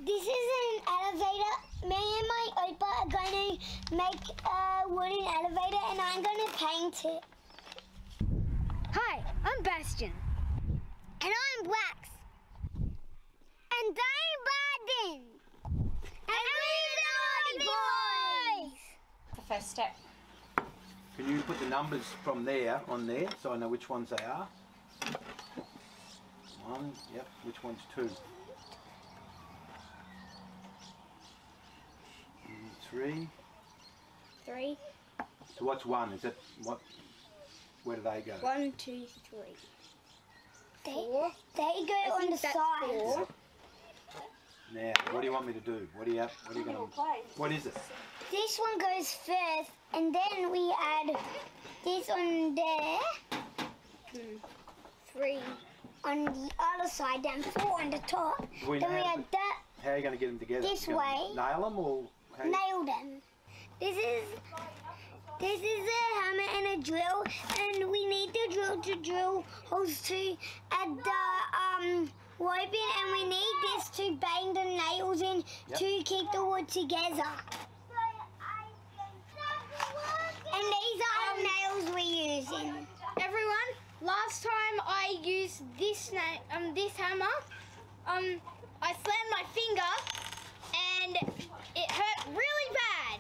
This is an elevator. Me and my Opa are going to make a wooden elevator and I'm going to paint it. Hi, I'm Bastian. And I'm Brax. And I'm Barden. And we're the Naughty Boys. The first step. Can you put the numbers from there on there so I know which ones they are? 1, yep, which one's 2? 3. 3. So what's 1? Is that what? Where do they go? 1, 2, 3. They go on the side. 4. Now, what do you want me to do? What are you going to? What is it? This one goes first, and then we add this on there. 2, 3. On the other side, then 4 on the top. Then we add that. How are you going to get them together? This way. Nail them or? Nail them. This is a hammer and a drill, and we need the drill to drill holes to add the rope in, and we need this to bang the nails in to keep the wood together. And these are the nails we're using. Everyone, last time I used this hammer, I slammed my finger and it hurt really bad.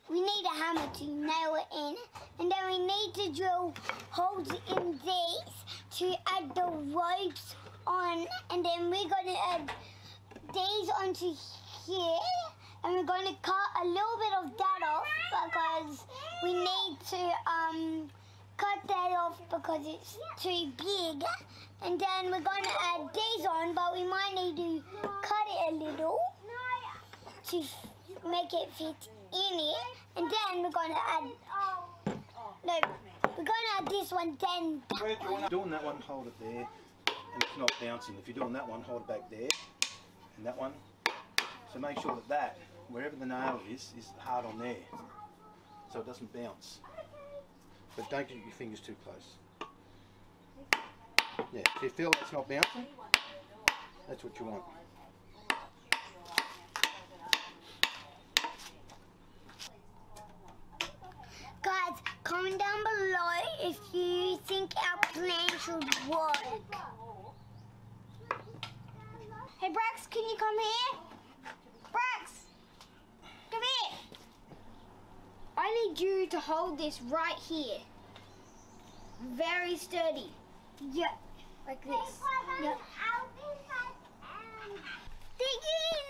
We need a hammer to nail it in, and then we need to drill holes in these to add the ropes on, and then we're going to add these onto here, and we're going to cut a little bit of that off because we need to cut that off because it's too big, and then we're going to add these on, but we might need to cut it a little to make it fit in it, and then we're going to add, no, we're going to add this one then. If you're doing that one, hold it there, and it's not bouncing. If you're doing that one, hold it back there, and that one. So make sure that wherever the nail is hard on there, so it doesn't bounce. But don't get your fingers too close. Yeah, if you feel that's not bouncing, that's what you want. Guys, comment down below if you think our plan should work. Hey Brax, can you come here? Brax, come here. I need you to hold this right here. Very sturdy. Yeah. Like this. Yeah. Do you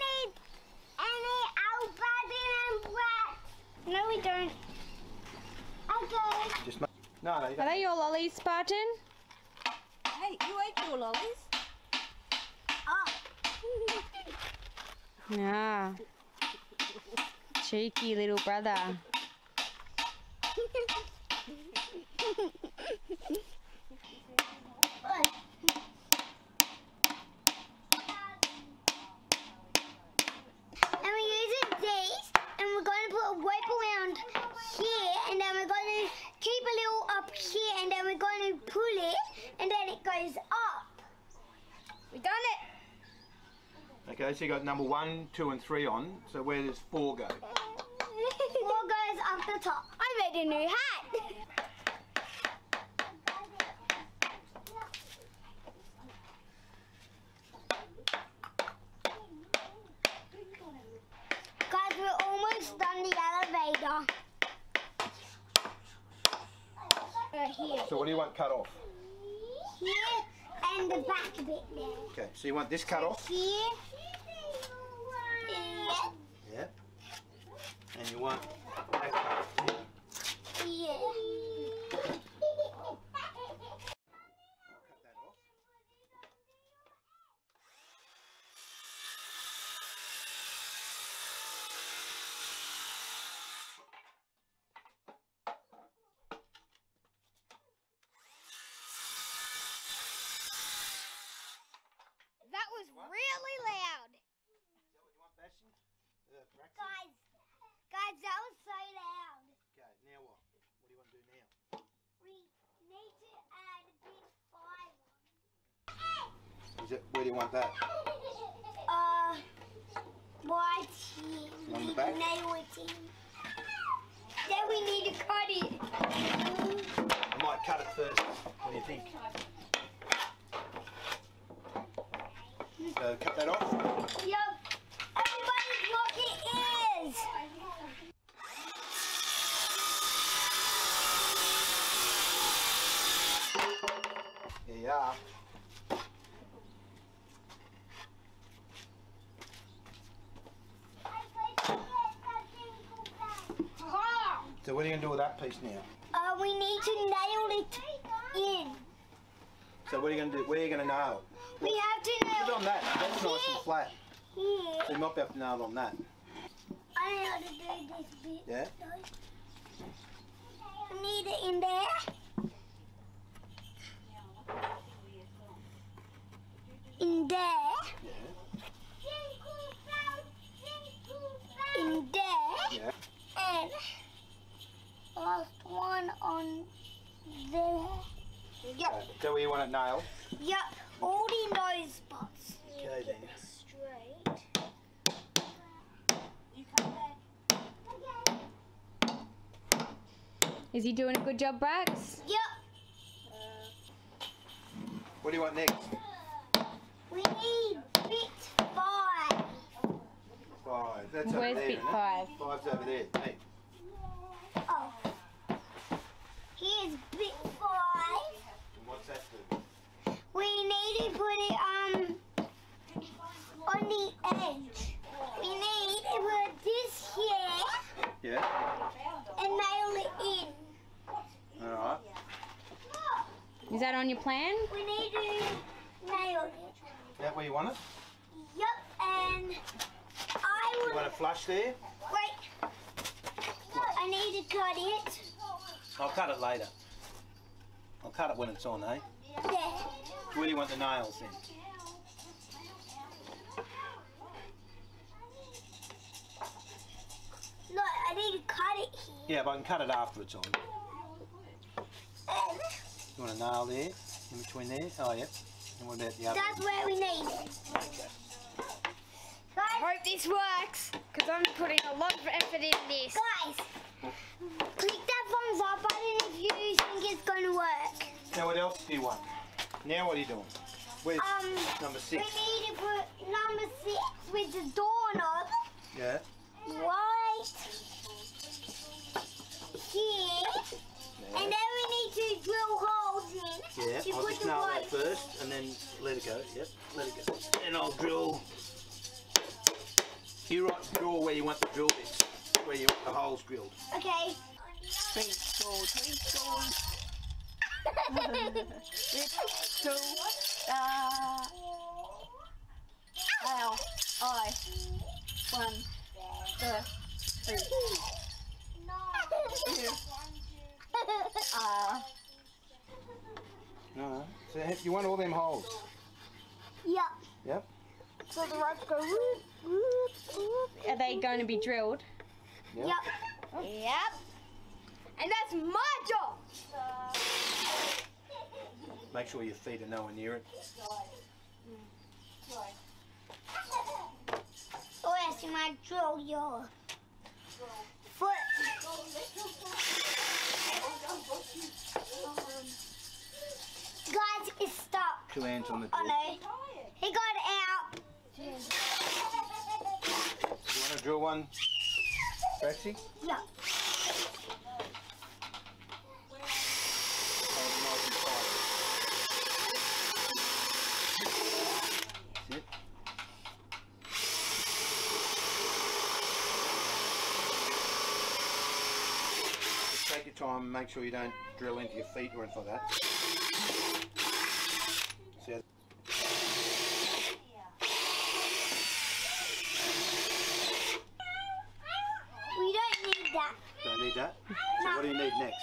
need any Barbies and Brax? No, we don't. Okay. Just no, you Are they your lollies, Spartan? Hey, you ate your lollies? Oh. Yeah. Cheeky little brother. And we're using these, and we're going to put a rope around here, and then we're going to keep a little up here, and then we're going to pull it, and then it goes up. We done it. Okay, so you got number 1, 2 and 3 on, so where does 4 go? 4 goes up the top. I made a new hat. Guys, we're almost done the elevator. Here. So what do you want cut off? Here and the back bit there. Okay, so you want this cut off? Here. Yep. And you want that cut off? Yeah. Cut that off. That was really loud. Is that what you want, Bastian? Brax? Guys, that was so loud. Okay, now what? What do you want to do Where do you want that? Right here. On the back? Nail it in. Then we need to cut it. I might cut it first. What do you think? So cut that off. Yep. Everybody block your ears. Here you are. So what are you going to do with that piece now? We need to nail it in. So what are you going to do? Where are you going to nail? We have to nail Put it on that. That's nice and flat. here. So you might have to nail it on that. I know how to do this bit. Yeah? We need it in there. In there. In there. Yeah. And last one on there. Yep. So where you want it nailed? Yep. All the nose spots. Okay then. Straight. Is he doing a good job, Brax? Yep. What do you want next? We need bit 5. 5. That's over Where's there. bit isn't it? 5? 5's over there. Hey. Oh. Here's bit 5. And what's that do? We need to put it on the edge. We need to put this here Yeah. and nail it in. Alright. Is that on your plan? We need to nail it. That where you want it? Yep, and I You will. want it flush there? Wait. I need to cut it. I'll cut it later. I'll cut it when it's on, eh? There. Where do you want the nails then? No, I need to cut it here. Yeah, but I can cut it after it's on. And You want a nail there? In between there? Oh, yeah. And what about the other? that's where we need it. I Guys, hope this works, because I'm putting a lot of effort in this. guys, click that thumbs up button if you think it's going to work. Now what else do you want? Now what are you doing? Where's number 6? We need to put number 6 with the doorknob Yeah. right here. And then we need to drill holes in Yeah, to I'll put just the nail that ropes. first and then let it go. Yep, let it go. And I'll drill. You write draw where you want the drill bits, where you want the holes drilled. Okay. Twinkle, twinkle, little star. How I wonder who you are. No. So you want all them holes? Yep. Yep. So the ropes go whoop, whoop, whoop. Are they going to be drilled? Yep. Yep. Yep. And that's my job. Make sure your feet are nowhere near it. Or else you might drill your foot. Guys, it's stuck. 2 hands on the Oh drill. no. He got it out. You want to drill one, Braxy? Yep. Hold it nice and tight. That's it. Just take your time and make sure you don't drill into your feet or anything like that. See how We don't need that. don't need that? So what do you need next?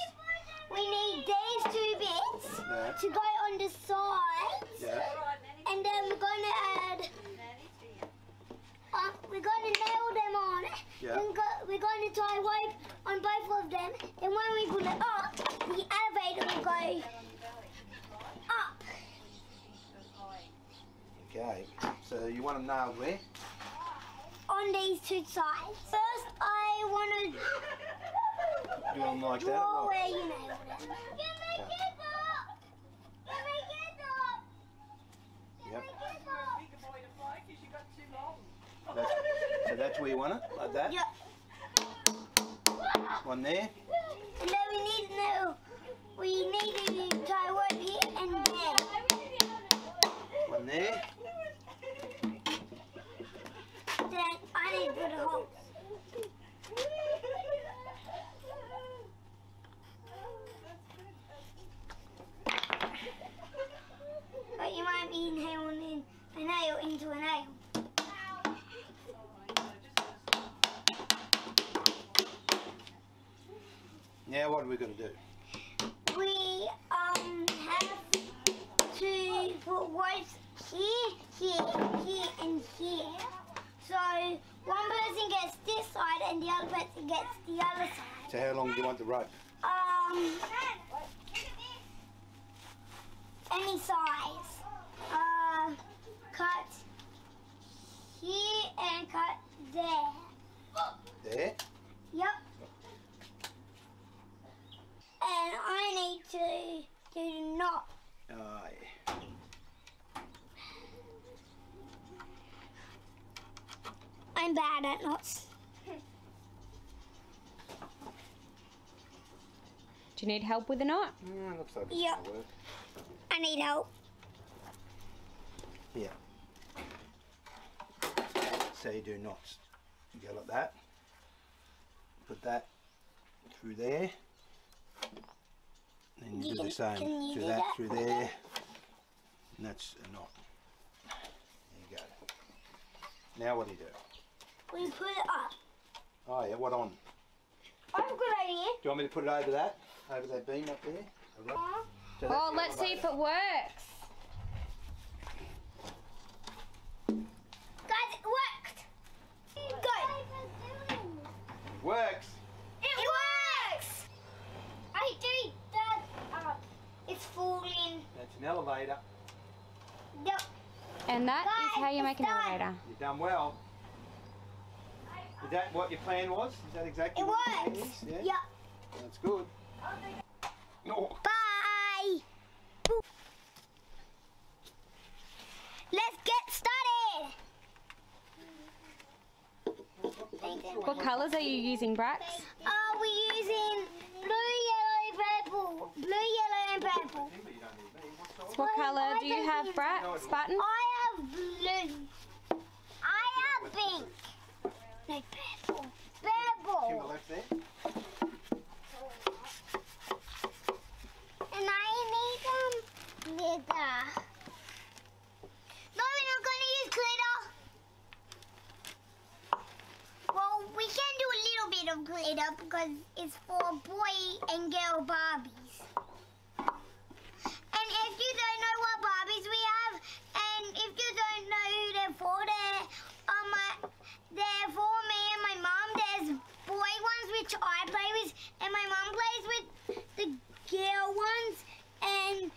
We need these 2 bits Yeah. to go on the sides. Yeah. And then we're going to add... we're going to nail them on. Yeah. Then we're going to tie a rope on both of them. Then when we put it up, the elevator will go up. Okay, so you want them nailed where? On these two sides. First, I want to Do them like that or draw what? where you nailed them. Yep. So that's where you want it, like that? Yep. One there. And then we need to tie one here and there. One there. Then I need to put a hole. But you might be nailing a nail into a nail. Now what are we going to do? We have to put ropes here, here, here, and here. So one person gets this side and the other person gets the other side. So how long do you want the rope? Any size. Cut here and cut there. There. Yep. And I need to do the knot. Aye. I'm bad at knots. Do you need help with the knot? Looks like it's Yep. gonna work. I need help. Here. So you do knots. You go like that. Put that through there. Then you do the same. Can you Do do that that? through there. And that's a knot. There you go. Now what do you do? We put it up. Oh yeah, what on? I have a good idea. Do you want me to put it over that? Over that beam up there? So that's Well, the let's see if it works. Guys, it worked. Go. Works! It works. I do that up. It's falling. That's an elevator. Yep. And that is Guys, how you make an it's done. elevator. You've done well. Is that what your plan was? Is that exactly It what your plan works. is? Yeah? Yep. That's good. Oh. Bye. Boop. Let's get started. What colours are you using, Brax? We're using blue, yellow, purple. Blue, yellow, and purple. What colour do you have, Brax? Button? I have blue. I have pink. No, purple. Timber Purple. left there. And I need glitter. No, we're not going to use glitter. Well, we can do a little bit of glitter because it's for boy and girl Barbies. And if you don't know what Barbies we have, and if you don't know who they're for, they're for me and my mom. There's boy ones which I play with, and my mom plays with the girl ones, and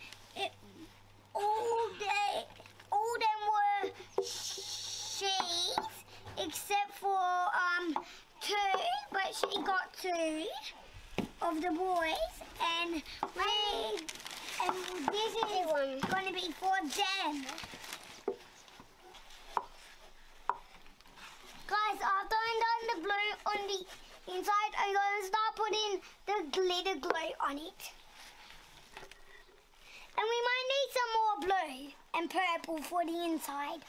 all them were she's, except for two, but she got two of the boys, and this is going to be for them. Guys, after I'm done the glue on the inside, I'm going to start putting the glitter glue on it. And we might need some more blue and purple for the inside.